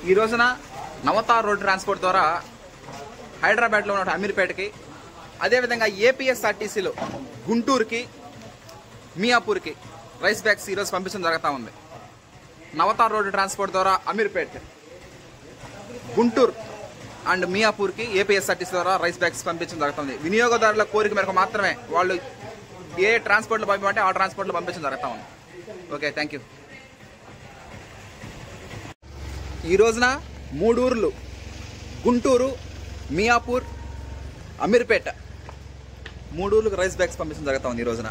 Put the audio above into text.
ఈ రోజున నవతార్ road transport ద్వారా హైదరాబాద్లో ఉన్న అమీర్పేటకి, అదేవిధంగా ఏపీఎస్ఆర్టీసీలో గుంటూరుకి, మియాపూర్కి రైస్ బ్యాగ్స్ ఈరోజు పంపించడం జరుగుతూ ఉంది. నవతార్ రోడ్డు ట్రాన్స్పోర్ట్ ద్వారా అమీర్పేట్, గుంటూరు అండ్ మియాపూర్కి ఏపీఎస్ఆర్టీసీ ద్వారా రైస్ బ్యాగ్స్ పంపించడం జరుగుతుంది. వినియోగదారుల కోరిక మేరకు మాత్రమే వాళ్ళు ఏ ట్రాన్స్పోర్ట్లో పంపమంటే ఆ ట్రాన్స్పోర్ట్లో పంపించడం జరుగుతూ ఉంది. Okay, thank you. ఈ రోజున 3 ఊర్లు గుంటూరు, మియాపూర్, అమీర్పేట 3 ఊర్లకు రైస్ బ్యాగ్స్ పంపించడం జరుగుతూ ఉంది ఈ రోజున.